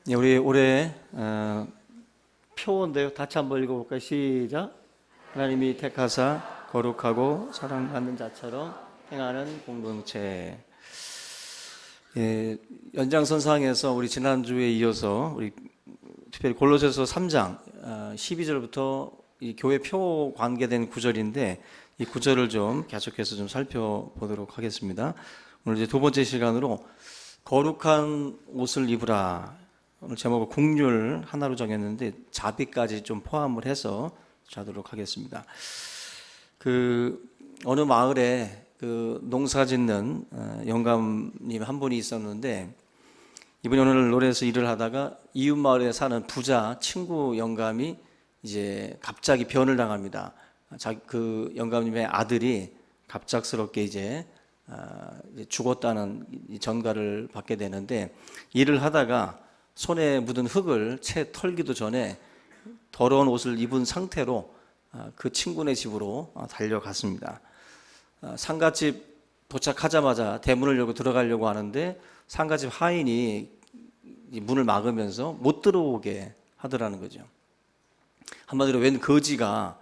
예, 우리 올해 표인데요. 다시 한번 읽어볼까요? 시작. 하나님이 택하사 거룩하고 사랑받는 자처럼 행하는 공동체. 예, 연장선상에서 우리 지난주에 이어서 우리 특별히 골로새서 3장 12절부터 이 교회 표 관계된 구절인데 이 구절을 좀 계속해서 좀 살펴보도록 하겠습니다. 오늘 이제 두 번째 시간으로 거룩한 옷을 입으라. 오늘 제목을 국률 하나로 정했는데 자비까지 좀 포함을 해서 자도록 하겠습니다. 어느 마을에 농사짓는 영감님 한 분이 있었는데 이분이 오늘 노래에서 일을 하다가 이웃 마을에 사는 부자 친구 영감이 이제 갑자기 변을 당합니다. 그 영감님의 아들이 갑작스럽게 이제 죽었다는 전가를 받게 되는데 일을 하다가 손에 묻은 흙을 채 털기도 전에 더러운 옷을 입은 상태로 그 친구네 집으로 달려갔습니다. 상갓집 도착하자마자 대문을 열고 들어가려고 하는데 상갓집 하인이 문을 막으면서 못 들어오게 하더라는 거죠. 한마디로 웬 거지가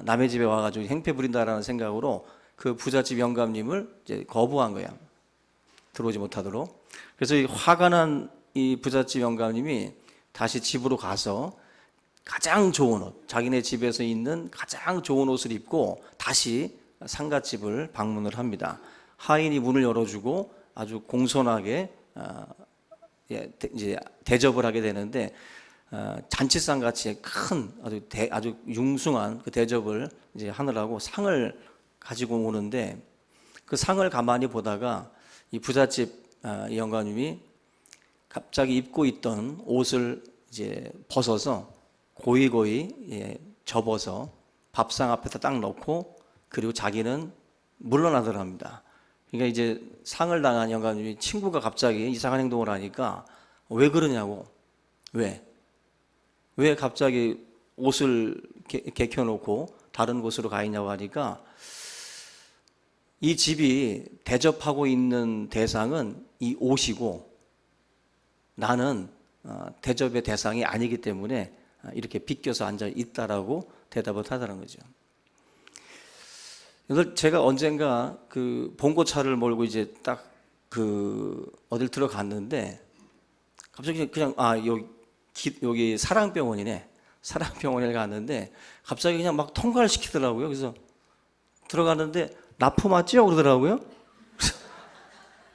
남의 집에 와가지고 행패 부린다라는 생각으로 그 부잣집 영감님을 이제 거부한 거야. 들어오지 못하도록. 그래서 이 화가 난 이 부잣집 영감님이 다시 집으로 가서 가장 좋은 옷, 자기네 집에서 있는 가장 좋은 옷을 입고 다시 상갓집을 방문을 합니다. 하인이 문을 열어주고 아주 공손하게 이제 대접을 하게 되는데 잔치상 같이 큰 아주 융숭한 그 대접을 이제 하느라고 상을 가지고 오는데 그 상을 가만히 보다가 이 부잣집 이 영감님이 갑자기 입고 있던 옷을 이제 벗어서 고이고이 접어서 밥상 앞에다 딱 넣고 그리고 자기는 물러나더랍니다. 그러니까 이제 상을 당한 영감님이 친구가 갑자기 이상한 행동을 하니까 왜 그러냐고, 왜 갑자기 옷을 개켜놓고 다른 곳으로 가 있냐고 하니까 이 집이 대접하고 있는 대상은 이 옷이고 나는 대접의 대상이 아니기 때문에 이렇게 비껴서 앉아 있다라고 대답을 하더라는 거죠. 그래서 제가 언젠가 그 봉고차를 몰고 이제 딱 어딜 들어갔는데 갑자기 그냥 여기 사랑병원이네. 사랑병원에 갔는데 갑자기 그냥 막 통과를 시키더라고요. 그래서 들어갔는데 납품 맞지요? 그러더라고요.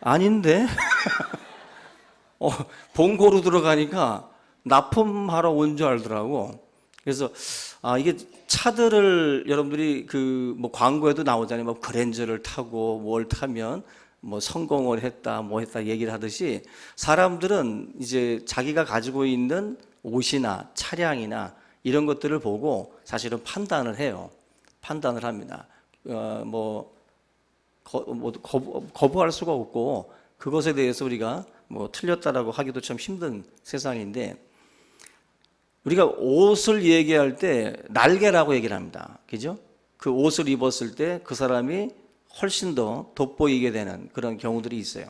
아닌데? 봉고로 들어가니까 납품하러 온 줄 알더라고. 그래서 이게 차들을 여러분들이 뭐 광고에도 나오잖아요. 뭐 그랜저를 타고 뭘 타면 뭐 성공을 했다, 뭐 했다 얘기를 하듯이 사람들은 이제 자기가 가지고 있는 옷이나 차량이나 이런 것들을 보고 사실은 판단을 해요. 판단을 합니다. 거부할 수가 없고 그것에 대해서 우리가 뭐 틀렸다라고 하기도 참 힘든 세상인데 우리가 옷을 얘기할 때 날개라고 얘기를 합니다. 그죠? 그 옷을 입었을 때 그 사람이 훨씬 더 돋보이게 되는 그런 경우들이 있어요.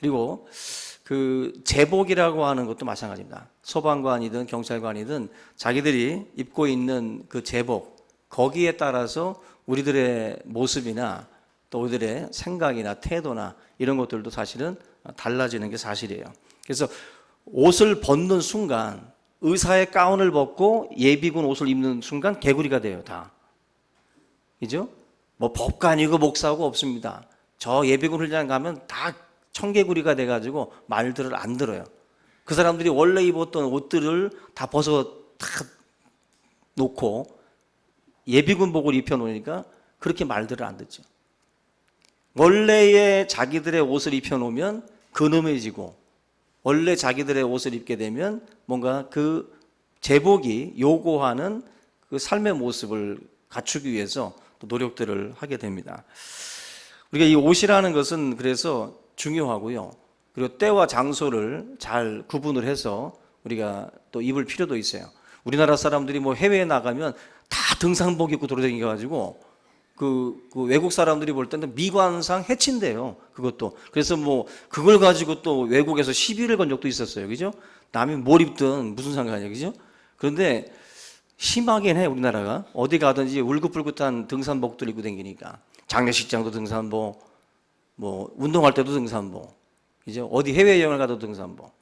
그리고 그 제복이라고 하는 것도 마찬가지입니다. 소방관이든 경찰관이든 자기들이 입고 있는 그 제복 거기에 따라서 우리들의 모습이나 또 우리들의 생각이나 태도나 이런 것들도 사실은 달라지는 게 사실이에요. 그래서 옷을 벗는 순간 의사의 가운을 벗고 예비군 옷을 입는 순간 개구리가 돼요. 다. 그죠? 뭐 법관이고 목사고 없습니다. 저 예비군 훈련 가면 다 청개구리가 돼가지고 말들을 안 들어요. 그 사람들이 원래 입었던 옷들을 다 벗어 다 놓고 예비군복을 입혀놓으니까 그렇게 말들을 안 듣죠. 원래의 자기들의 옷을 입혀놓으면 근엄해지고 원래 자기들의 옷을 입게 되면 뭔가 그 제복이 요구하는 그 삶의 모습을 갖추기 위해서 또 노력들을 하게 됩니다. 우리가 이 옷이라는 것은 그래서 중요하고요. 그리고 때와 장소를 잘 구분을 해서 우리가 또 입을 필요도 있어요. 우리나라 사람들이 뭐 해외에 나가면 다 등산복 입고 돌아다니셔가지고 그 외국 사람들이 볼 때는 미관상 해친대요. 그것도. 그래서 뭐 그걸 가지고 또 외국에서 시비를 건 적도 있었어요. 그죠? 남이 뭘 입든 무슨 상관이야. 그죠? 그런데 심하긴 해, 우리나라가. 어디 가든지 울긋불긋한 등산복들 입고 다니니까. 장례식장도 등산복, 뭐 운동할 때도 등산복. 그죠? 어디 해외여행을 가도 등산복.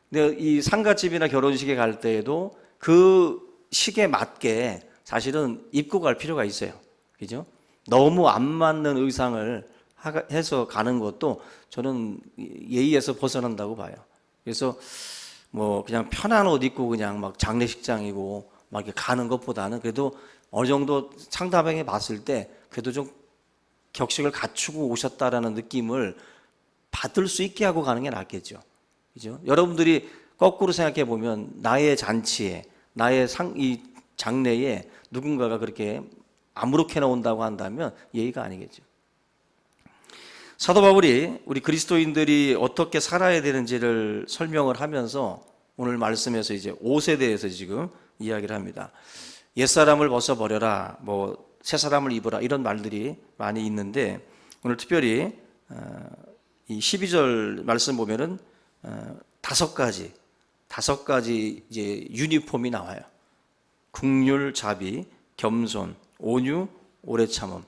근데 이 상갓집이나 결혼식에 갈 때에도 그 식에 맞게 사실은 입고 갈 필요가 있어요. 그죠? 너무 안 맞는 의상을 해서 가는 것도 저는 예의에서 벗어난다고 봐요. 그래서 뭐 그냥 편한 옷 입고 그냥 막 장례식장이고 막 이렇게 가는 것보다는 그래도 어느 정도 상대방에 봤을 때 그래도 좀 격식을 갖추고 오셨다라는 느낌을 받을 수 있게 하고 가는 게 낫겠죠. 그죠? 여러분들이 거꾸로 생각해 보면 나의 잔치에, 나의 이 장례에 누군가가 그렇게 아무렇게나 온다고 한다면 예의가 아니겠죠. 사도 바울이 우리 그리스도인들이 어떻게 살아야 되는지를 설명을 하면서 오늘 말씀에서 이제 옷에 대해서 지금 이야기를 합니다. 옛사람을 벗어버려라, 뭐 새 사람을 입어라, 이런 말들이 많이 있는데 오늘 특별히 이 12절 말씀 보면은 다섯 가지 이제 유니폼이 나와요. 국률, 자비, 겸손, 온유, 오래 참음.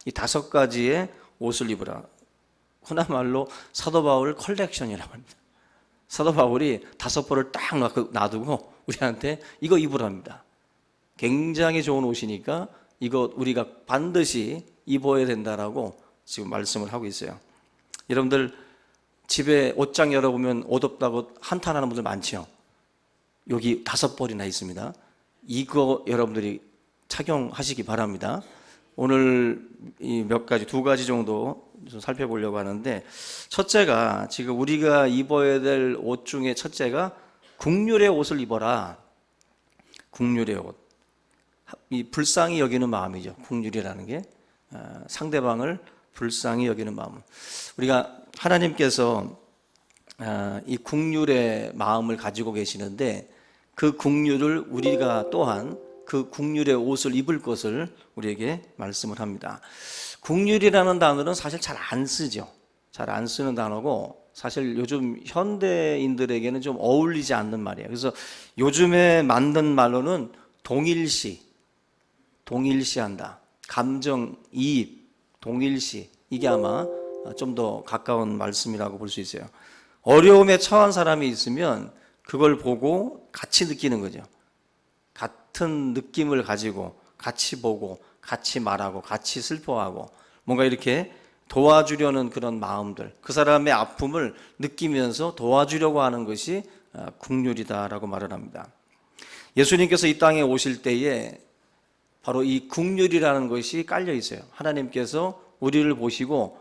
이 다섯 가지의 옷을 입으라. 흔한 말로 사도 바울 컬렉션이라고 합니다. 사도 바울이 다섯 벌을 딱 놔두고 우리한테 이거 입으랍니다. 굉장히 좋은 옷이니까 이거 우리가 반드시 입어야 된다라고 지금 말씀을 하고 있어요. 여러분들 집에 옷장 열어보면 옷 없다고 한탄하는 분들 많죠. 여기 다섯 벌이나 있습니다. 이거 여러분들이 착용하시기 바랍니다. 오늘 이 몇 가지, 두 가지 정도 좀 살펴보려고 하는데, 첫째가 지금 우리가 입어야 될 옷 중에 첫째가 국률의 옷을 입어라. 국률의 옷. 이 불쌍히 여기는 마음이죠. 국률이라는 게 상대방을 불쌍히 여기는 마음. 우리가 하나님께서 이 국률의 마음을 가지고 계시는데 그 국률을 우리가 또한 그 국률의 옷을 입을 것을 우리에게 말씀을 합니다. 국률이라는 단어는 사실 잘 안 쓰죠. 잘 안 쓰는 단어고 사실 요즘 현대인들에게는 좀 어울리지 않는 말이에요. 그래서 요즘에 만든 말로는 동일시한다. 감정이입, 동일시. 이게 아마 좀 더 가까운 말씀이라고 볼 수 있어요. 어려움에 처한 사람이 있으면 그걸 보고 같이 느끼는 거죠. 같은 느낌을 가지고 같이 보고 같이 말하고 같이 슬퍼하고 뭔가 이렇게 도와주려는 그런 마음들, 그 사람의 아픔을 느끼면서 도와주려고 하는 것이 국률이다라고 말을 합니다. 예수님께서 이 땅에 오실 때에 바로 이 국률이라는 것이 깔려 있어요. 하나님께서 우리를 보시고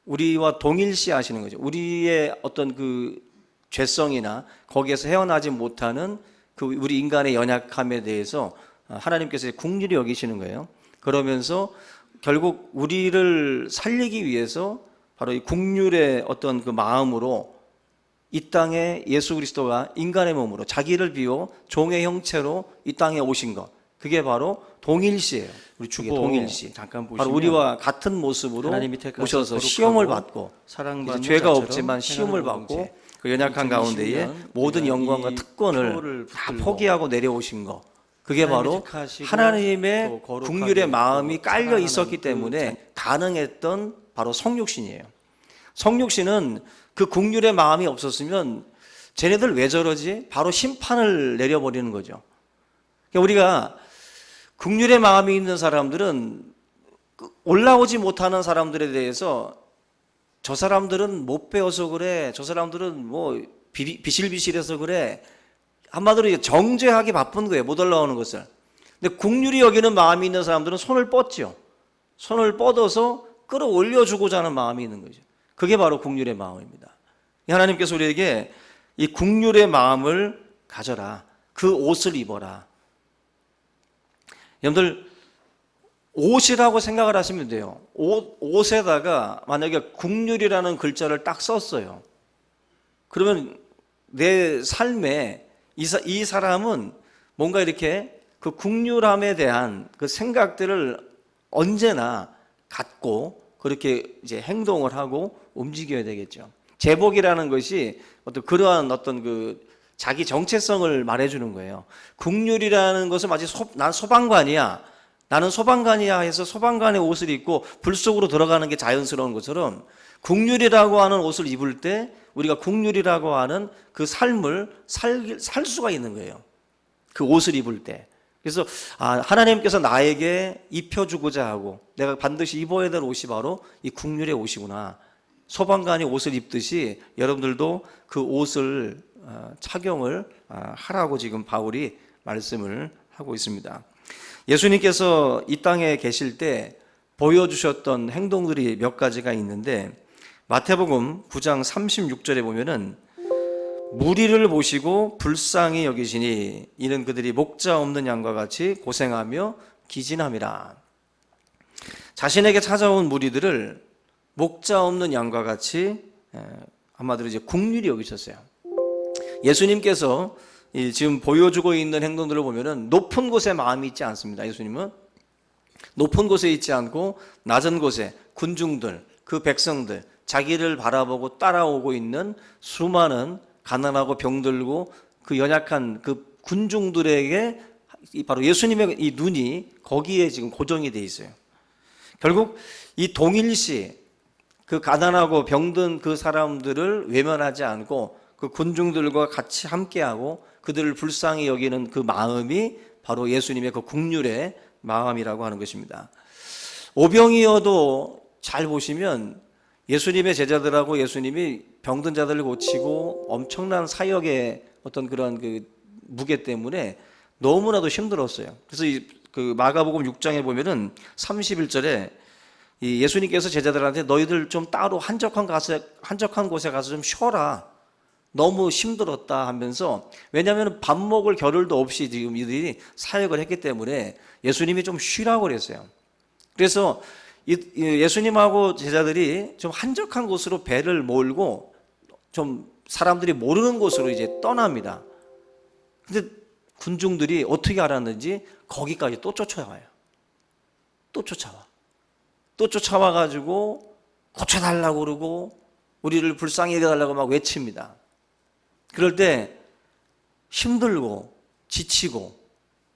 우리와 동일시 하시는 거죠. 우리의 어떤 그 죄성이나 거기에서 헤어나지 못하는 그 우리 인간의 연약함에 대해서 하나님께서 국률이 여기시는 거예요. 그러면서 결국 우리를 살리기 위해서 바로 이 국률의 어떤 그 마음으로 이 땅에 예수 그리스도가 인간의 몸으로 자기를 비워 종의 형체로 이 땅에 오신 것, 그게 바로 동일시예요. 우리 주보 동일시. 잠깐 보시면 바로 우리와 같은 모습으로 오셔서 시험을 받고 죄가 없지만 시험을 받고 그 연약한 가운데에 모든 영광과 특권을 다 포기하고 내려오신 것, 그게 바로 하나님의 국률의 마음이 깔려 있었기 때문에 가능했던 바로 성육신이에요. 성육신은 그 국률의 마음이 없었으면 쟤네들 왜 저러지? 바로 심판을 내려버리는 거죠. 그러니까 우리가 국률의 마음이 있는 사람들은 올라오지 못하는 사람들에 대해서 저 사람들은 못 배워서 그래, 저 사람들은 뭐 비실비실해서 그래, 한마디로 정죄하기 바쁜 거예요. 못 올라오는 것을. 근데 국률이 여기는 마음이 있는 사람들은 손을 뻗죠. 손을 뻗어서 끌어올려주고자 하는 마음이 있는 거죠. 그게 바로 국률의 마음입니다. 하나님께서 우리에게 이 국률의 마음을 가져라. 그 옷을 입어라. 여러분들 옷이라고 생각을 하시면 돼요. 옷에다가 만약에 국률이라는 글자를 딱 썼어요. 그러면 내 삶에 이 사람은 뭔가 이렇게 그 국률함에 대한 그 생각들을 언제나 갖고 그렇게 이제 행동을 하고 움직여야 되겠죠. 제복이라는 것이 그러한 그 자기 정체성을 말해주는 거예요. 국률이라는 것은 마치 난 소방관이야, 나는 소방관이야 해서 소방관의 옷을 입고 불 속으로 들어가는 게 자연스러운 것처럼, 국률이라고 하는 옷을 입을 때 우리가 국률이라고 하는 그 삶을 살 수가 있는 거예요. 그 옷을 입을 때. 그래서 하나님께서 나에게 입혀주고자 하고 내가 반드시 입어야 될 옷이 바로 이 국률의 옷이구나. 소방관이 옷을 입듯이 여러분들도 그 옷을 착용을 하라고 지금 바울이 말씀을 하고 있습니다. 예수님께서 이 땅에 계실 때 보여주셨던 행동들이 몇 가지가 있는데, 마태복음 9장 36절에 보면은 무리를 보시고 불쌍히 여기시니 이는 그들이 목자 없는 양과 같이 고생하며 기진함이라. 자신에게 찾아온 무리들을 목자 없는 양과 같이 한마디로 이제 국률이 여기셨어요. 예수님께서 지금 보여주고 있는 행동들을 보면은 높은 곳에 마음이 있지 않습니다. 예수님은 높은 곳에 있지 않고 낮은 곳에 군중들, 그 백성들, 자기를 바라보고 따라오고 있는 수많은 가난하고 병들고 그 연약한 그 군중들에게 바로 예수님의 이 눈이 거기에 지금 고정이 돼 있어요. 결국 이 동일시 그 가난하고 병든 그 사람들을 외면하지 않고 그 군중들과 같이 함께하고 그들을 불쌍히 여기는 그 마음이 바로 예수님의 그 국률의 마음이라고 하는 것입니다. 오병이어도 잘 보시면 예수님의 제자들하고 예수님이 병든 자들을 고치고 엄청난 사역의 어떤 그런 그 무게 때문에 너무나도 힘들었어요. 그래서 그 마가복음 6장에 보면은 31절에 이 예수님께서 제자들한테 너희들 좀 따로 한적한 곳에 가서 좀 쉬어라. 너무 힘들었다 하면서, 왜냐하면 밥 먹을 겨를도 없이 지금 이들이 사역을 했기 때문에 예수님이 좀 쉬라고 그랬어요. 그래서 예수님하고 제자들이 좀 한적한 곳으로 배를 몰고 좀 사람들이 모르는 곳으로 이제 떠납니다. 근데 군중들이 어떻게 알았는지 거기까지 또 쫓아와요. 또 쫓아와가지고 고쳐달라고 그러고 우리를 불쌍히 여겨달라고 막 외칩니다. 그럴 때 힘들고 지치고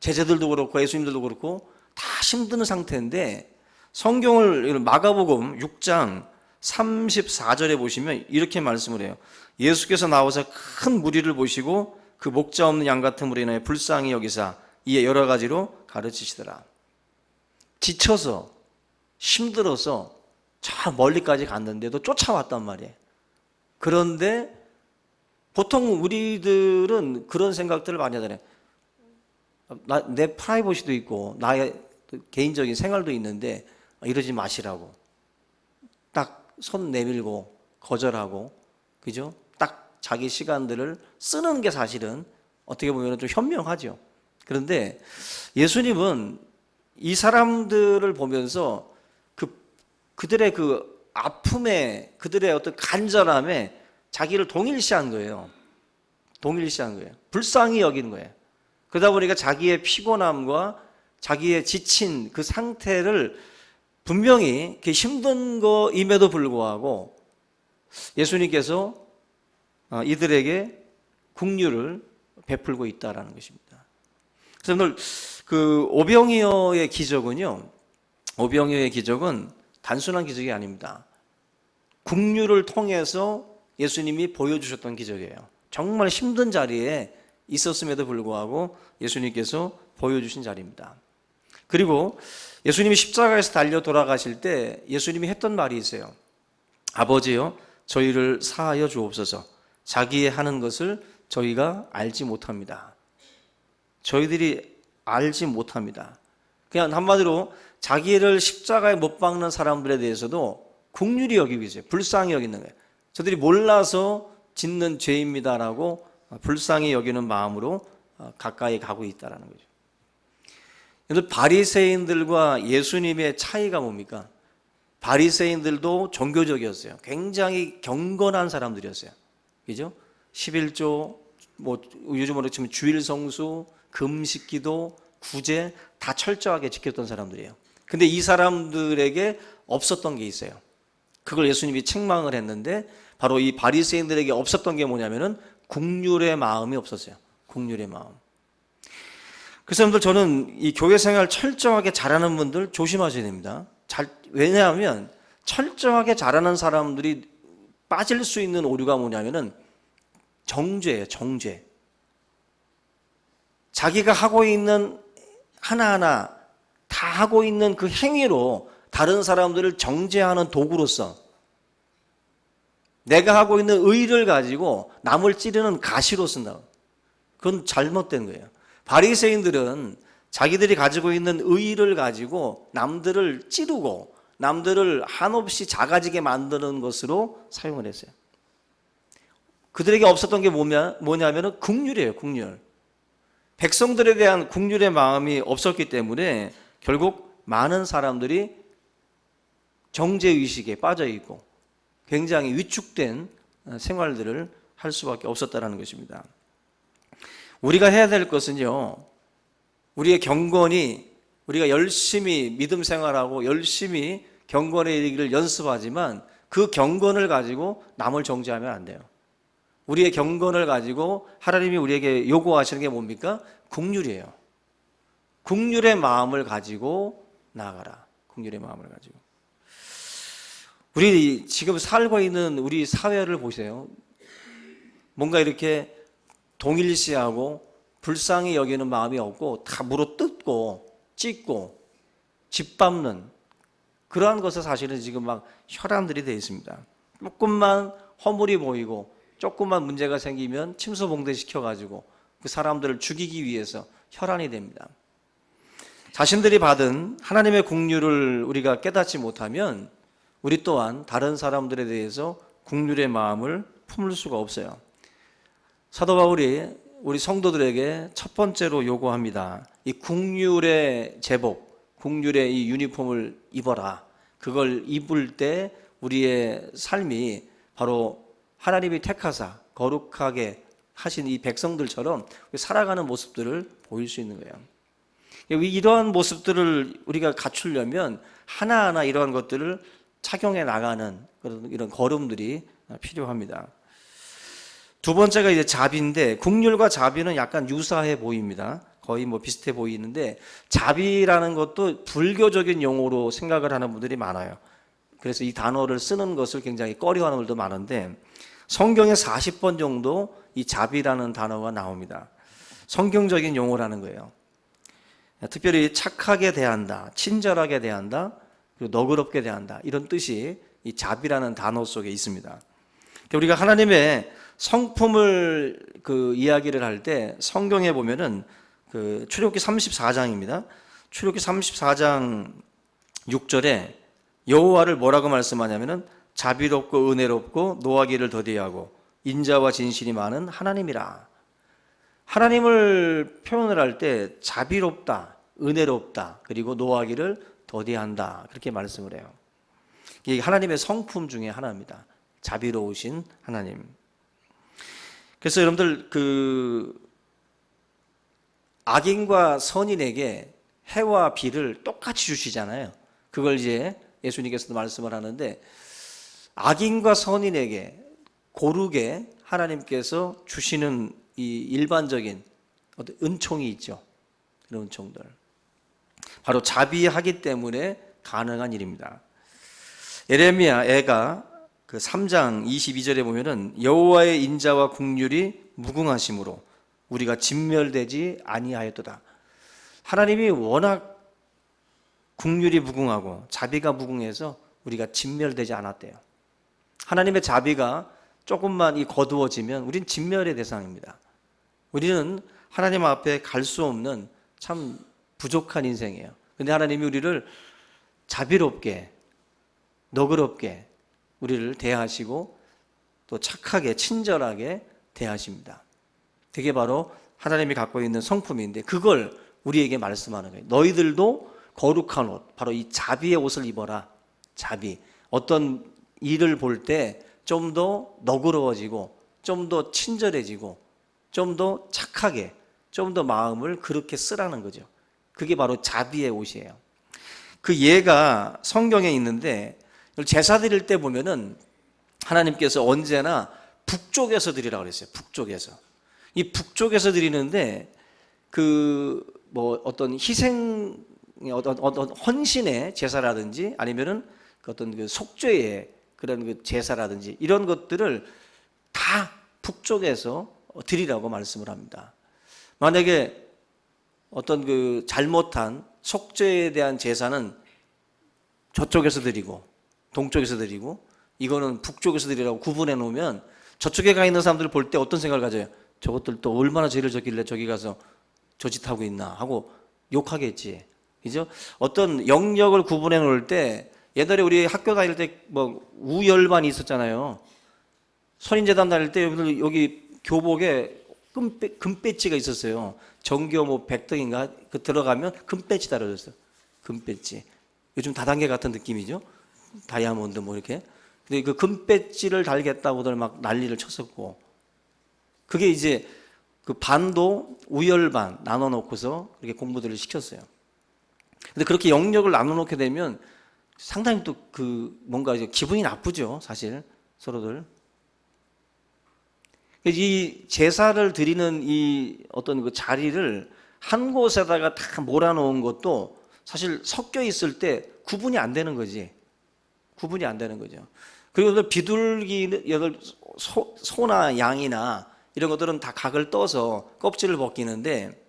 제자들도 그렇고 예수님들도 그렇고 다 힘든 상태인데, 성경을 마가복음 6장 34절에 보시면 이렇게 말씀을 해요. 예수께서 나오사 큰 무리를 보시고 그 목자 없는 양 같은 무리에 인하여 불쌍히 여기사 이에 여러 가지로 가르치시더라. 지쳐서 힘들어서 저 멀리까지 갔는데도 쫓아왔단 말이에요. 그런데 보통 우리들은 그런 생각들을 많이 하잖아요. 내 프라이버시도 있고 나의 개인적인 생활도 있는데 이러지 마시라고 딱 손 내밀고 거절하고, 그죠? 딱 자기 시간들을 쓰는 게 사실은 어떻게 보면 좀 현명하죠. 그런데 예수님은 이 사람들을 보면서 그들의 그 아픔에, 그들의 어떤 간절함에 자기를 동일시한 거예요. 불쌍히 여기는 거예요. 그러다 보니까 자기의 피곤함과 자기의 지친 그 상태를 분명히 힘든 거임에도 불구하고 예수님께서 이들에게 긍휼을 베풀고 있다라는 것입니다. 그래서 오늘 그 오병이어의 기적은 단순한 기적이 아닙니다. 긍휼을 통해서 예수님이 보여주셨던 기적이에요. 정말 힘든 자리에 있었음에도 불구하고 예수님께서 보여주신 자리입니다. 그리고 예수님이 십자가에서 달려 돌아가실 때 예수님이 했던 말이 있어요. 아버지여 저희를 사하여 주옵소서. 자기의 하는 것을 저희가 알지 못합니다. 저희들이 알지 못합니다. 그냥 한마디로 자기를 십자가에 못 박는 사람들에 대해서도 긍휼히 여기고 있어요. 불쌍히 여기는 거예요. 저들이 몰라서 짓는 죄입니다라고 불쌍히 여기는 마음으로 가까이 가고 있다는 거죠. 그래서 바리새인들과 예수님의 차이가 뭡니까? 바리새인들도 종교적이었어요. 굉장히 경건한 사람들이었어요. 그죠? 11조, 요즘으로 치면 주일 성수, 금식 기도, 구제 다 철저하게 지켰던 사람들이에요. 근데 이 사람들에게 없었던 게 있어요. 그걸 예수님이 책망을 했는데 바로 이 바리새인들에게 없었던 게 뭐냐면은 국률의 마음이 없었어요. 국률의 마음. 그래서 여러분들, 저는 이 교회 생활 철저하게 잘하는 분들 조심하셔야 됩니다. 왜냐하면 철저하게 잘하는 사람들이 빠질 수 있는 오류가 뭐냐면은 정죄예요. 정죄. 자기가 하고 있는 하나하나 다 하고 있는 그 행위로 다른 사람들을 정죄하는 도구로서 내가 하고 있는 의를 가지고 남을 찌르는 가시로 쓴다. 그건 잘못된 거예요. 바리새인들은 자기들이 가지고 있는 의를 가지고 남들을 찌르고 남들을 한없이 작아지게 만드는 것으로 사용을 했어요. 그들에게 없었던 게 뭐냐면은 국률이에요. 국률. 백성들에 대한 국률의 마음이 없었기 때문에 결국 많은 사람들이 정죄의식에 빠져 있고 굉장히 위축된 생활들을 할 수밖에 없었다는 것입니다. 우리가 해야 될 것은요, 우리의 경건이, 우리가 열심히 믿음 생활하고 열심히 경건에 이르기를 연습하지만 그 경건을 가지고 남을 정죄하면 안 돼요. 우리의 경건을 가지고 하나님이 우리에게 요구하시는 게 뭡니까? 국률이에요. 국률의 마음을 가지고 나아가라. 국률의 마음을 가지고. 우리 지금 살고 있는 우리 사회를 보세요. 뭔가 이렇게 동일시하고 불쌍히 여기는 마음이 없고 다 물어뜯고 찢고 짓밟는 그러한 것에 사실은 지금 막 혈안들이 되어 있습니다. 조금만 허물이 보이고 조금만 문제가 생기면 침소봉대 시켜가지고 그 사람들을 죽이기 위해서 혈안이 됩니다. 자신들이 받은 하나님의 국률을 우리가 깨닫지 못하면 우리 또한 다른 사람들에 대해서 국률의 마음을 품을 수가 없어요. 사도 바울이 우리 성도들에게 첫 번째로 요구합니다. 이 국률의 제복, 국률의 이 유니폼을 입어라. 그걸 입을 때 우리의 삶이 바로 하나님이 택하사 거룩하게 하신 이 백성들처럼 살아가는 모습들을 보일 수 있는 거예요. 이러한 모습들을 우리가 갖추려면 하나하나 이러한 것들을 착용해 나가는 이런 걸음들이 필요합니다. 두 번째가 이제 자비인데, 국률과 자비는 약간 유사해 보입니다. 거의 뭐 비슷해 보이는데, 자비라는 것도 불교적인 용어로 생각을 하는 분들이 많아요. 그래서 이 단어를 쓰는 것을 굉장히 꺼려하는 분들도 많은데, 성경에 40번 정도 이 자비라는 단어가 나옵니다. 성경적인 용어라는 거예요. 특별히 착하게 대한다, 친절하게 대한다, 그리고 너그럽게 대한다, 이런 뜻이 이 자비라는 단어 속에 있습니다. 우리가 하나님의 성품을 이야기를 할 때 성경에 보면은 출애굽기 34장입니다. 출애굽기 34장 6절에 여호와를 뭐라고 말씀하냐면은 자비롭고 은혜롭고 노하기를 더디하고 인자와 진실이 많은 하나님이라. 하나님을 표현을 할 때 자비롭다, 은혜롭다, 그리고 노하기를 더디한다, 그렇게 말씀을 해요. 이게 하나님의 성품 중에 하나입니다. 자비로우신 하나님. 그래서 여러분들 악인과 선인에게 해와 비를 똑같이 주시잖아요. 그걸 이제 예수님께서도 말씀을 하는데, 악인과 선인에게 고르게 하나님께서 주시는 이 일반적인 어떤 은총이 있죠. 그런 은총들. 바로 자비하기 때문에 가능한 일입니다. 에레미야가 3장 22절에 보면은 여호와의 인자와 국률이 무궁하심으로 우리가 진멸되지 아니하였도다. 하나님이 워낙 국률이 무궁하고 자비가 무궁해서 우리가 진멸되지 않았대요. 하나님의 자비가 조금만 거두어지면 우린 진멸의 대상입니다. 우리는 하나님 앞에 갈 수 없는 참 부족한 인생이에요. 그런데 하나님이 우리를 자비롭게, 너그럽게 우리를 대하시고 또 착하게, 친절하게 대하십니다. 그게 바로 하나님이 갖고 있는 성품인데, 그걸 우리에게 말씀하는 거예요. 너희들도 거룩한 옷, 바로 이 자비의 옷을 입어라. 자비. 어떤 일을 볼 때 좀 더 너그러워지고, 좀 더 친절해지고, 좀 더 착하게, 좀 더 마음을 그렇게 쓰라는 거죠. 그게 바로 자비의 옷이에요. 그 예가 성경에 있는데 제사 드릴 때 보면은 하나님께서 언제나 북쪽에서 드리라고 그랬어요. 북쪽에서. 이 북쪽에서 드리는데 그 뭐 어떤 희생, 어떤 헌신의 제사라든지 아니면은 그 어떤 그 속죄의 그런 그 제사라든지 이런 것들을 다 북쪽에서 드리라고 말씀을 합니다. 만약에 어떤 그 잘못한 속죄에 대한 제사는 저쪽에서 드리고 동쪽에서 드리고 이거는 북쪽에서 드리라고 구분해 놓으면 저쪽에 가 있는 사람들을 볼 때 어떤 생각을 가져요? 저것들 또 얼마나 죄를 졌길래 저기 가서 저 짓 하고 있나 하고 욕하겠지. 그죠? 어떤 영역을 구분해 놓을 때 옛날에 우리 학교 다닐 때 뭐 우열반이 있었잖아요. 선인재단 다닐 때 여기 교복에 금배지가 있었어요. 정교 뭐 100등인가 그 들어가면 금배지 달아줬어요. 금배지. 요즘 다단계 같은 느낌이죠. 다이아몬드 뭐 이렇게. 근데 그 금배지를 달겠다고들 막 난리를 쳤었고, 그게 이제 그 반도 우열반 나눠 놓고서 그렇게 공부들을 시켰어요. 근데 그렇게 영역을 나눠 놓게 되면 상당히 또 그 뭔가 이제 기분이 나쁘죠, 사실 서로들. 이 제사를 드리는 이 어떤 그 자리를 한 곳에다가 다 몰아놓은 것도 사실 섞여 있을 때 구분이 안 되는 거지. 구분이 안 되는 거죠. 그리고 비둘기, 소나 양이나 이런 것들은 다 각을 떠서 껍질을 벗기는데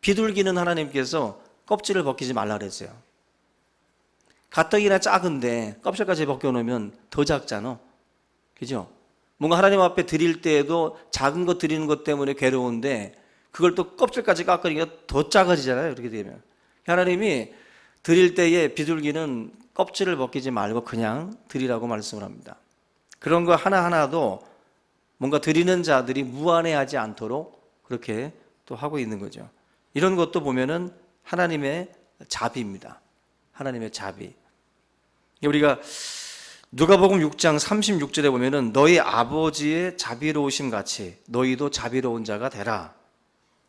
비둘기는 하나님께서 껍질을 벗기지 말라 그랬어요. 가뜩이나 작은데 껍질까지 벗겨놓으면 더 작잖아. 그죠? 뭔가 하나님 앞에 드릴 때에도 작은 것 드리는 것 때문에 괴로운데 그걸 또 껍질까지 깎으니까 더 작아지잖아요. 그렇게 되면. 하나님이 드릴 때에 비둘기는 껍질을 벗기지 말고 그냥 드리라고 말씀을 합니다. 그런 거 하나하나도 뭔가 드리는 자들이 무안해하지 않도록 그렇게 또 하고 있는 거죠. 이런 것도 보면은 하나님의 자비입니다. 하나님의 자비. 우리가 누가복음 6장 36절에 보면은 너희 아버지의 자비로우심 같이 너희도 자비로운 자가 되라.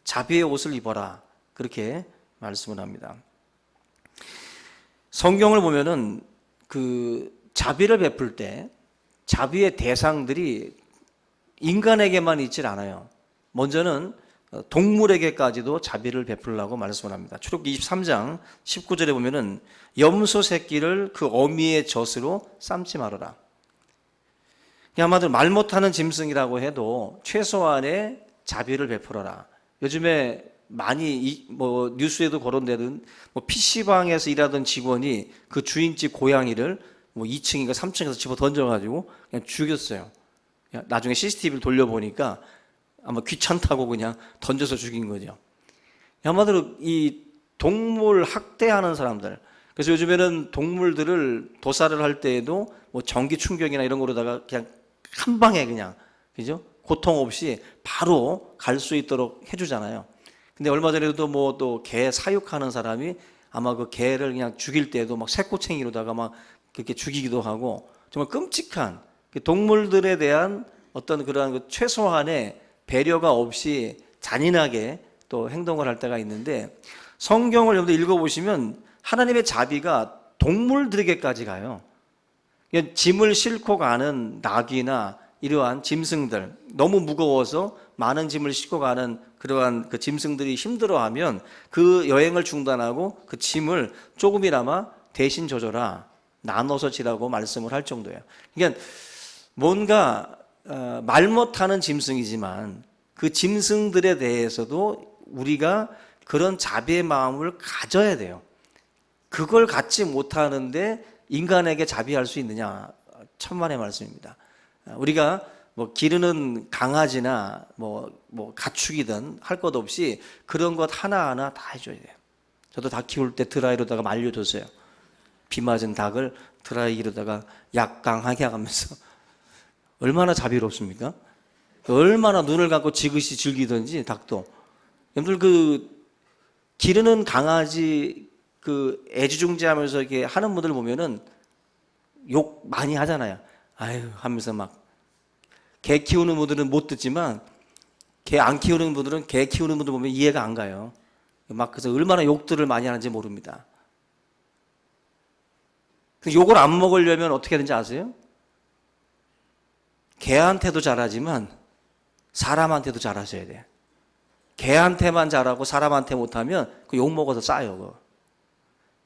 자비의 옷을 입어라. 그렇게 말씀을 합니다. 성경을 보면은 그 자비를 베풀 때 자비의 대상들이 인간에게만 있질 않아요. 먼저는 동물에게까지도 자비를 베풀라고 말씀을 합니다. 출애굽기 23장 19절에 보면은 염소 새끼를 그 어미의 젖으로 삶지 말아라. 한마디로 말 못하는 짐승이라고 해도 최소한의 자비를 베풀어라. 요즘에 많이 뭐 뉴스에도 거론되는 뭐 PC방에서 일하던 직원이 그 주인집 고양이를 뭐 2층인가 3층에서 집어 던져가지고 그냥 죽였어요. 나중에 CCTV를 돌려보니까 아마 귀찮다고 그냥 던져서 죽인 거죠. 한마디로 이 동물 학대하는 사람들. 그래서 요즘에는 동물들을 도살을 할 때에도 뭐 전기 충격이나 이런 거로다가 그냥 한 방에 그냥, 그죠? 고통 없이 바로 갈 수 있도록 해주잖아요. 근데 얼마 전에도 뭐 또 개 사육하는 사람이 아마 그 개를 그냥 죽일 때도 막 쇠꼬챙이로다가 막 그렇게 죽이기도 하고 정말 끔찍한 동물들에 대한 어떤 그러한 그 최소한의 배려가 없이 잔인하게 또 행동을 할 때가 있는데 성경을 여러분들 읽어보시면 하나님의 자비가 동물들에게까지 가요. 짐을 싣고 가는 나귀나 이러한 짐승들 너무 무거워서 많은 짐을 싣고 가는 그러한 그 짐승들이 힘들어하면 그 여행을 중단하고 그 짐을 조금이나마 대신 져줘라 나눠서 지라고 말씀을 할 정도예요. 그러니까 뭔가 말 못하는 짐승이지만 그 짐승들에 대해서도 우리가 그런 자비의 마음을 가져야 돼요. 그걸 갖지 못하는데 인간에게 자비할 수 있느냐? 천만의 말씀입니다. 우리가 뭐 기르는 강아지나 뭐 가축이든 할 것 없이 그런 것 하나하나 다 해줘야 돼요. 저도 닭 키울 때 드라이로다가 말려줬어요. 비 맞은 닭을 드라이기로다가 약강하게 하면서 얼마나 자비롭습니까? 얼마나 눈을 감고 지그시 즐기든지 닭도. 여러분들 그 기르는 강아지 그 애지중지하면서 이렇게 하는 분들 보면은 욕 많이 하잖아요. 아유 하면서 막 개 키우는 분들은 못 듣지만 개 안 키우는 분들은 개 키우는 분들 보면 이해가 안 가요. 막 그래서 얼마나 욕들을 많이 하는지 모릅니다. 욕을 안 먹으려면 어떻게 하는지 아세요? 개한테도 잘하지만 사람한테도 잘하셔야 돼요. 개한테만 잘하고 사람한테 못하면 그 욕 먹어서 싸요. 그거.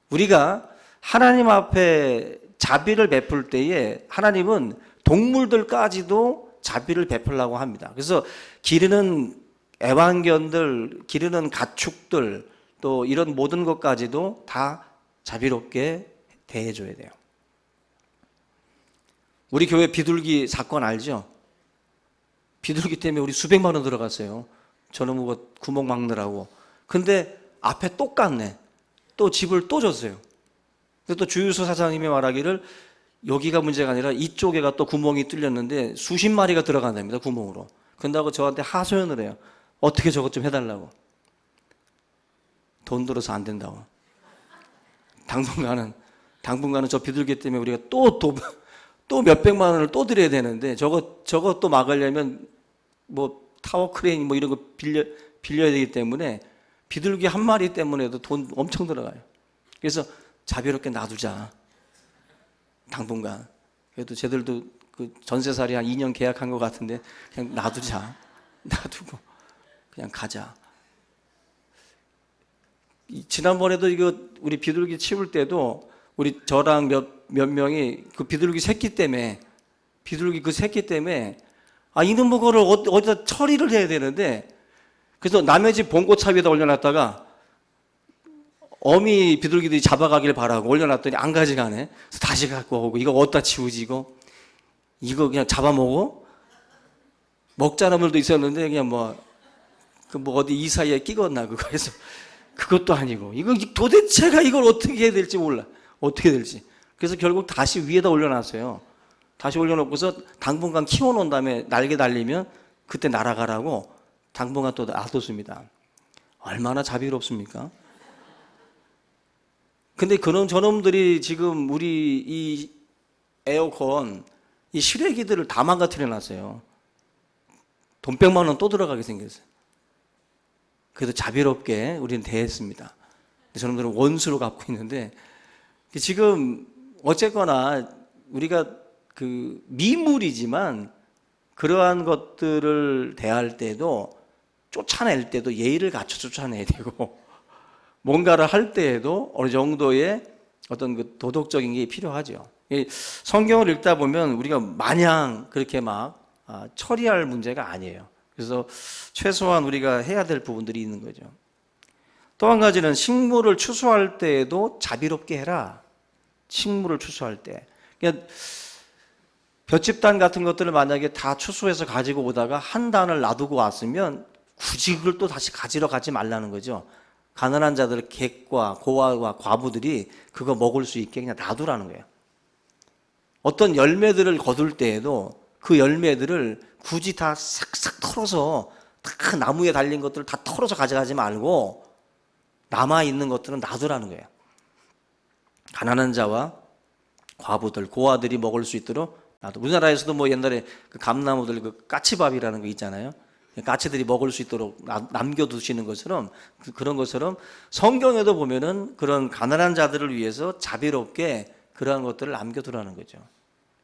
우리가 하나님 앞에 자비를 베풀 때에 하나님은 동물들까지도 자비를 베풀라고 합니다. 그래서 기르는 애완견들, 기르는 가축들, 또 이런 모든 것까지도 다 자비롭게 대해줘야 돼요. 우리 교회 비둘기 사건 알죠? 비둘기 때문에 우리 수백만 원 들어갔어요. 저는 뭐 구멍 막느라고. 근데 앞에 똑같네. 또 집을 또 줬어요. 근데 또 주유소 사장님이 말하기를 여기가 문제가 아니라 이쪽에가 또 구멍이 뚫렸는데 수십 마리가 들어간답니다. 구멍으로. 그런다고 저한테 하소연을 해요. 어떻게 저것 좀 해달라고. 돈 들어서 안 된다고. 당분간은 저 비둘기 때문에 우리가 또 몇백만 원을 또 드려야 되는데 저것 또 막으려면 뭐 타워 크레인 뭐 이런 거 빌려야 되기 때문에 비둘기 한 마리 때문에도 돈 엄청 들어가요. 그래서 자비롭게 놔두자. 당분간. 그래도 쟤들도 그 전세살이 한 2년 계약한 것 같은데 그냥 놔두자. 놔두고 그냥 가자. 지난번에도 이거 우리 비둘기 치울 때도 우리 저랑 몇 명이 그 비둘기 새끼 때문에 이놈 그거를 어디다 처리를 해야 되는데 그래서 남의 집 봉고차 위에다 올려놨다가 어미 비둘기들이 잡아가길 바라고 올려놨더니 안 가져가네. 그래서 다시 갖고 오고 이거 어디다 치우지 이거 그냥 잡아먹어? 먹자는 놈들도 있었는데 그냥 뭐 어디 이 사이에 끼웠나 그거 해서 그것도 아니고 이거 도대체가 이걸 어떻게 해야 될지 몰라. 어떻게 될지. 그래서 결국 다시 위에다 올려놨어요. 다시 올려놓고서 당분간 키워놓은 다음에 날개 달리면 그때 날아가라고 당분간 또 놔뒀습니다. 얼마나 자비롭습니까? 근데 저놈들이 지금 우리 이 에어컨, 이 실외기들을 다 망가뜨려 놨어요. 돈 100만 원 또 들어가게 생겼어요. 그래도 자비롭게 우리는 대했습니다. 저놈들은 원수로 갖고 있는데 지금 어쨌거나 우리가 그 미물이지만 그러한 것들을 대할 때도 쫓아낼 때도 예의를 갖춰 쫓아내야 되고 뭔가를 할 때에도 어느 정도의 어떤 그 도덕적인 게 필요하죠. 성경을 읽다 보면 우리가 마냥 그렇게 막 처리할 문제가 아니에요. 그래서 최소한 우리가 해야 될 부분들이 있는 거죠. 또 한 가지는 식물을 추수할 때에도 자비롭게 해라. 식물을 추수할 때. 그러니까 볏짚단 같은 것들을 만약에 다 추수해서 가지고 오다가 한 단을 놔두고 왔으면 굳이 그걸 또 다시 가지러 가지 말라는 거죠. 가난한 자들, 객과 고아와 과부들이 그거 먹을 수 있게 그냥 놔두라는 거예요. 어떤 열매들을 거둘 때에도 그 열매들을 굳이 다 싹싹 털어서 다 나무에 달린 것들을 다 털어서 가져가지 말고 남아있는 것들은 놔두라는 거예요. 가난한 자와 과부들, 고아들이 먹을 수 있도록 놔두. 우리나라에서도 뭐 옛날에 그 감나무들 그 까치밥이라는 거 있잖아요. 까치들이 먹을 수 있도록 남겨두시는 것처럼 그런 것처럼 성경에도 보면은 그런 가난한 자들을 위해서 자비롭게 그러한 것들을 남겨두라는 거죠.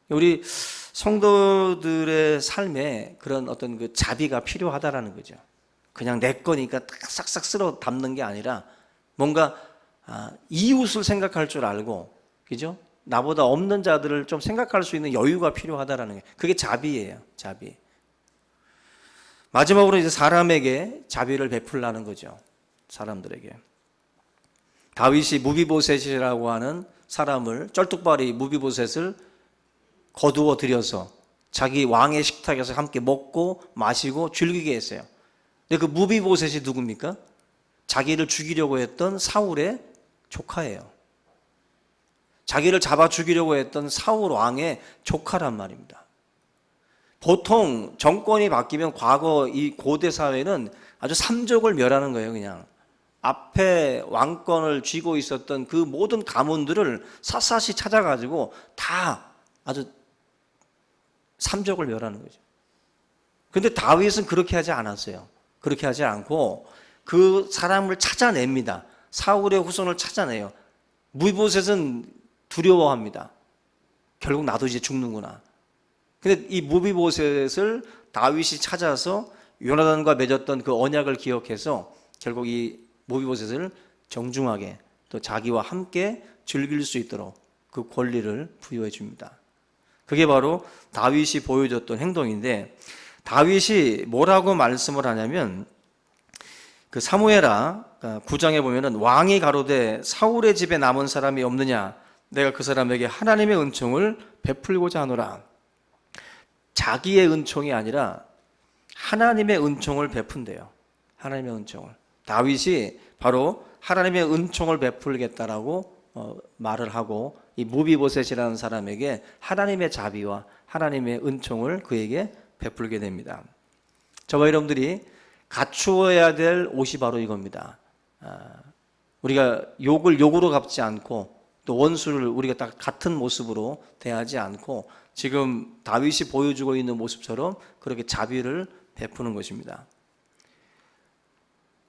우리 성도들의 삶에 그런 어떤 그 자비가 필요하다라는 거죠. 그냥 내 거니까 싹싹 쓸어 담는 게 아니라 뭔가 이웃을 생각할 줄 알고, 그죠? 나보다 없는 자들을 좀 생각할 수 있는 여유가 필요하다라는 게 그게 자비예요. 자비. 마지막으로 이제 사람에게 자비를 베풀라는 거죠. 사람들에게. 다윗이 무비보셋이라고 하는 사람을 쩔뚝발이 무비보셋을 거두어 들여서 자기 왕의 식탁에서 함께 먹고 마시고 즐기게 했어요. 근데 그 무비보셋이 누굽니까? 자기를 죽이려고 했던 사울의 조카예요. 자기를 잡아 죽이려고 했던 사울 왕의 조카란 말입니다. 보통 정권이 바뀌면 과거 이 고대 사회는 아주 삼족을 멸하는 거예요. 그냥 앞에 왕권을 쥐고 있었던 그 모든 가문들을 샅샅이 찾아가지고 다 아주 삼족을 멸하는 거죠. 그런데 다윗은 그렇게 하지 않았어요. 그렇게 하지 않고 그 사람을 찾아냅니다. 사울의 후손을 찾아내요. 무비보셋은 두려워합니다. 결국 나도 이제 죽는구나. 근데 이 무비보셋을 다윗이 찾아서 요나단과 맺었던 그 언약을 기억해서 결국 이 무비보셋을 정중하게 또 자기와 함께 즐길 수 있도록 그 권리를 부여해 줍니다. 그게 바로 다윗이 보여줬던 행동인데, 다윗이 뭐라고 말씀을 하냐면 그 사무엘하 9장에 보면은 왕이 가로되 사울의 집에 남은 사람이 없느냐, 내가 그 사람에게 하나님의 은총을 베풀고자 하노라. 자기의 은총이 아니라 하나님의 은총을 베푼대요. 하나님의 은총을. 다윗이 바로 하나님의 은총을 베풀겠다라고 말을 하고, 이 무비보셋이라는 사람에게 하나님의 자비와 하나님의 은총을 그에게 베풀게 됩니다. 저와 여러분들이 갖추어야 될 옷이 바로 이겁니다. 우리가 욕을 욕으로 갚지 않고, 또 원수를 우리가 딱 같은 모습으로 대하지 않고, 지금 다윗이 보여주고 있는 모습처럼 그렇게 자비를 베푸는 것입니다.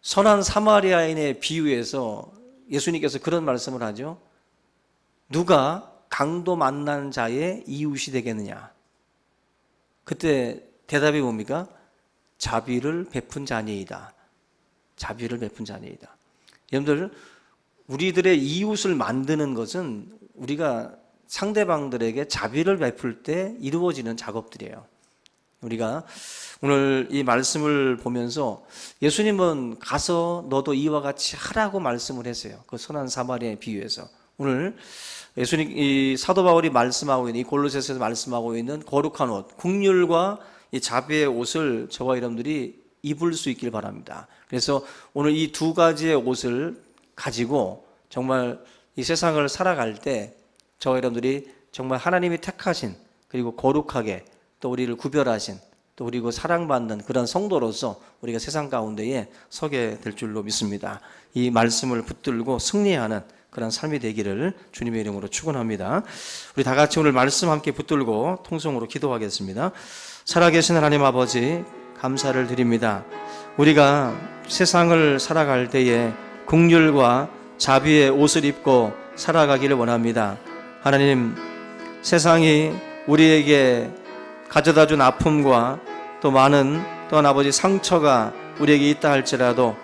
선한 사마리아인의 비유에서 예수님께서 그런 말씀을 하죠. 누가 강도 만난 자의 이웃이 되겠느냐? 그때 대답이 뭡니까? 자비를 베푼 자니이다. 자비를 베푼 자니이다. 여러분들, 우리들의 이웃을 만드는 것은 우리가 상대방들에게 자비를 베풀 때 이루어지는 작업들이에요. 우리가 오늘 이 말씀을 보면서 예수님은 가서 너도 이와 같이 하라고 말씀을 했어요. 그 선한 사마리아의 비유에서. 오늘 예수님, 이 사도 바울이 말씀하고 있는, 이 골로새서에서 말씀하고 있는 거룩한 옷, 긍휼과 이 자비의 옷을 저와 여러분들이 입을 수 있길 바랍니다. 그래서 오늘 이 두 가지의 옷을 가지고 정말 이 세상을 살아갈 때 저와 여러분들이 정말 하나님이 택하신, 그리고 거룩하게 또 우리를 구별하신, 또 그리고 사랑받는 그런 성도로서 우리가 세상 가운데에 서게 될 줄로 믿습니다. 이 말씀을 붙들고 승리하는 그런 삶이 되기를 주님의 이름으로 축원합니다. 우리 다 같이 오늘 말씀 함께 붙들고 통성으로 기도하겠습니다. 살아계신 하나님 아버지, 감사를 드립니다. 우리가 세상을 살아갈 때에 긍휼과 자비의 옷을 입고 살아가기를 원합니다. 하나님, 세상이 우리에게 가져다 준 아픔과 또 많은 또한 아버지 상처가 우리에게 있다 할지라도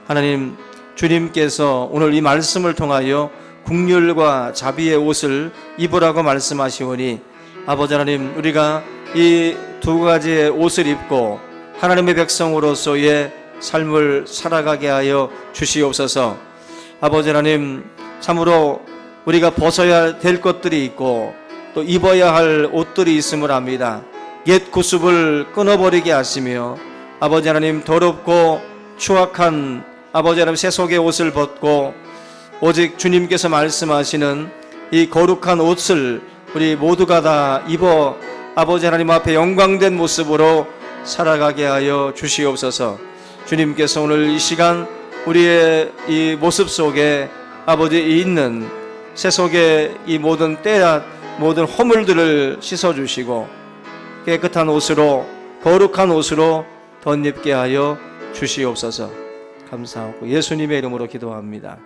하나님, 주님께서 오늘 이 말씀을 통하여 긍휼과 자비의 옷을 입으라고 말씀하시오니, 아버지 하나님, 우리가 이 두 가지의 옷을 입고 하나님의 백성으로서의 삶을 살아가게 하여 주시옵소서. 아버지 하나님, 참으로 우리가 벗어야 될 것들이 있고 또 입어야 할 옷들이 있음을 압니다. 옛 구습을 끊어버리게 하시며, 아버지 하나님, 더럽고 추악한 아버지 하나님 세속의 옷을 벗고 오직 주님께서 말씀하시는 이 거룩한 옷을 우리 모두가 다 입어 아버지 하나님 앞에 영광된 모습으로 살아가게 하여 주시옵소서. 주님께서 오늘 이 시간 우리의 이 모습 속에 아버지 있는 세속의 이 모든 때야 모든 허물들을 씻어주시고 깨끗한 옷으로, 거룩한 옷으로 덧입게 하여 주시옵소서. 감사하고 예수님의 이름으로 기도합니다.